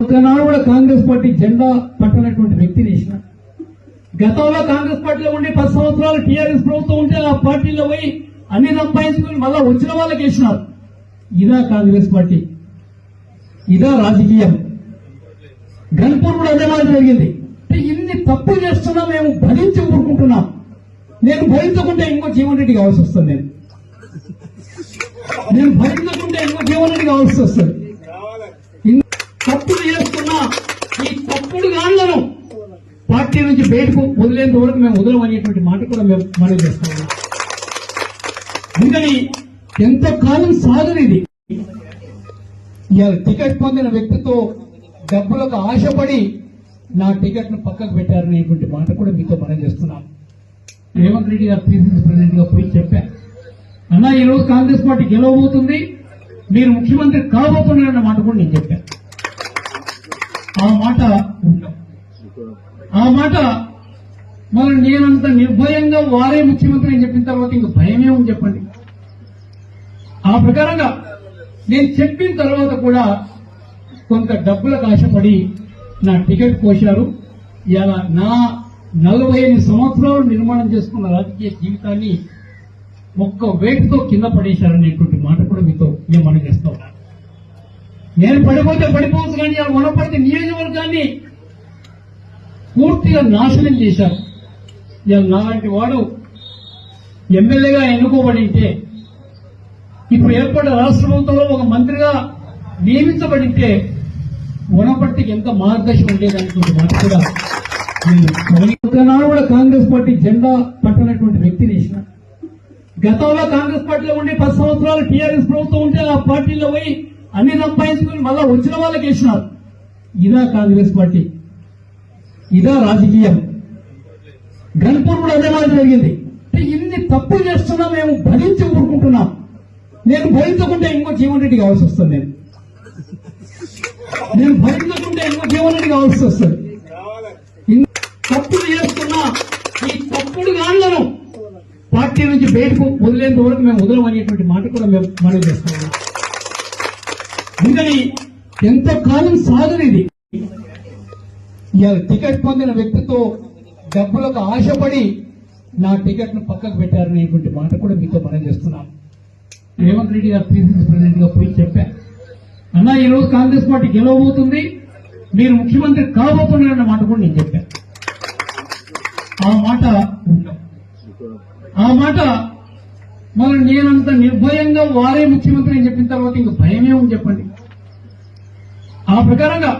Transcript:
ఒకనాడు కూడా కాంగ్రెస్ పార్టీ జెండా పట్టనటువంటి వ్యక్తిని వేసిన. గతంలో కాంగ్రెస్ పార్టీలో ఉండి 10 సంవత్సరాలు టీఆర్ఎస్ ప్రభుత్వం ఉంటే ఆ పార్టీలో పోయి అన్ని సంపాదించుకుని మళ్ళా వచ్చిన వాళ్ళకి వేసినారు. ఇదా కాంగ్రెస్ పార్టీ, ఇదా రాజకీయం. గన్పూర్ కూడా అదే మాదిరి జరిగింది. ఇన్ని తప్పులు చేస్తున్నా మేము భరించి ఊరుకుంటున్నాం. నేను భరించకుంటే ఇంకో జీవన్ రెడ్డి కావాల్సి వస్తుంది. నేను భరించకుంటే ఇంకో జీవన్ రెడ్డి కావాల్సి వస్తుంది. తప్పులు చేస్తున్నా ఈ తప్పుడు గాళ్లను పార్టీ నుంచి బయటకు వదిలేంత వరకు మేము వదలం అనేటువంటి మాట కూడా మేము మనం చేస్తాము. అందుకని ఎంతో కాలం సాగదు ఇది. ఇవాళ టికెట్ పొందిన వ్యక్తితో డబ్బులకు ఆశపడి నా టికెట్ ను పక్కకు పెట్టారనేటువంటి మాట కూడా మీతో మనం చేస్తున్నాం. రేవంత్ రెడ్డి గారు పిసిసి ప్రెసిడెంట్ గా పోయి చెప్పారు, అన్నా ఈ రోజు కాంగ్రెస్ పార్టీ గెలవబోతుంది, మీరు ముఖ్యమంత్రి కాబోతున్నారన్న మాట కూడా నేను చెప్పాను. ఆ మాట మరి నేనంత నిర్భయంగా వారే ముఖ్యమంత్రి అని చెప్పిన తర్వాత ఇంక భయమే ఉంది చెప్పండి. ఆ ప్రకారంగా నేను చెప్పిన తర్వాత కూడా కొంత డబ్బులకు ఆశపడి నా టికెట్ కోశారు. ఇలా నా 45 సంవత్సరాలు నిర్మాణం చేసుకున్న రాజకీయ జీవితాన్ని ఒక్క వేటుతో కింద పడేశారనేటువంటి మాట కూడా మీతో మేము మనం చేస్తా ఉన్నాను. నేను పడిపోతే పడిపోవచ్చు, కానీ ఇలా వనపడితే నియోజకవర్గాన్ని పూర్తిగా నాశనం చేశారు. ఇలా నాలాంటి వాడు ఎమ్మెల్యేగా ఎన్నుకోబడి ఉంటే, ఇప్పుడు ఏర్పడ్డ రాష్ట్ర ప్రభుత్వంలో ఒక మంత్రిగా నియమించబడితే వనపర్తికి ఎంత మార్గదర్శనం ఉండేదనేటువంటి మాట కూడా ఒకనాడు కూడా కాంగ్రెస్ పార్టీ జెండా పట్టనటువంటి వ్యక్తిని వేసిన. గతంలో కాంగ్రెస్ పార్టీలో ఉండి 10 సంవత్సరాలు టీఆర్ఎస్ ప్రభుత్వం ఉంటే ఆ పార్టీలో పోయి అన్ని సంపాదించుకుని మళ్ళా వచ్చిన వాళ్ళకి వేసినారు. ఇదా కాంగ్రెస్ పార్టీ, ఇదా రాజకీయం. గన్పూర్ కూడా అదే మాదిరి జరిగింది. ఇన్ని తప్పులు చేస్తున్నా మేము భరించి ఊరుకుంటున్నాం. నేను భరించకుంటే ఇంకో జీవన్ రెడ్డి కావాల్సి వస్తుంది. నేను భరించకుంటే ఇంకో జీవన్ రెడ్డి కావాల్సి వస్తుంది. తప్పులు చేస్తున్నా ఈ తప్పుడు గాళ్లను పార్టీ నుంచి బయటకు వదిలేంత వరకు మేము వదలం అనేటువంటి మాట కూడా మేము మనం చేస్తున్నాం. అందుకని ఎంతో కాలం సాగదు ఇది. ఇవాళ టికెట్ పొందిన వ్యక్తితో డబ్బులకు ఆశపడి నా టికెట్ ను పక్కకు పెట్టారనేటువంటి మాట కూడా మీతో మనం చేస్తున్నాం. రేవంత్ రెడ్డి గారు పిసిసి ప్రెసిడెంట్ గా పోయి చెప్పారు, అన్నా ఈ రోజు కాంగ్రెస్ పార్టీ గెలవబోతుంది, మీరు ముఖ్యమంత్రి కాబోతున్నారన్న మాట కూడా నేను చెప్పాను. ఆ మాట మరి నేనంత నిర్భయంగా వారే ముఖ్యమంత్రి అని చెప్పిన తర్వాత ఇంక భయమే ఉంది చెప్పండి. ఆ ప్రకారంగా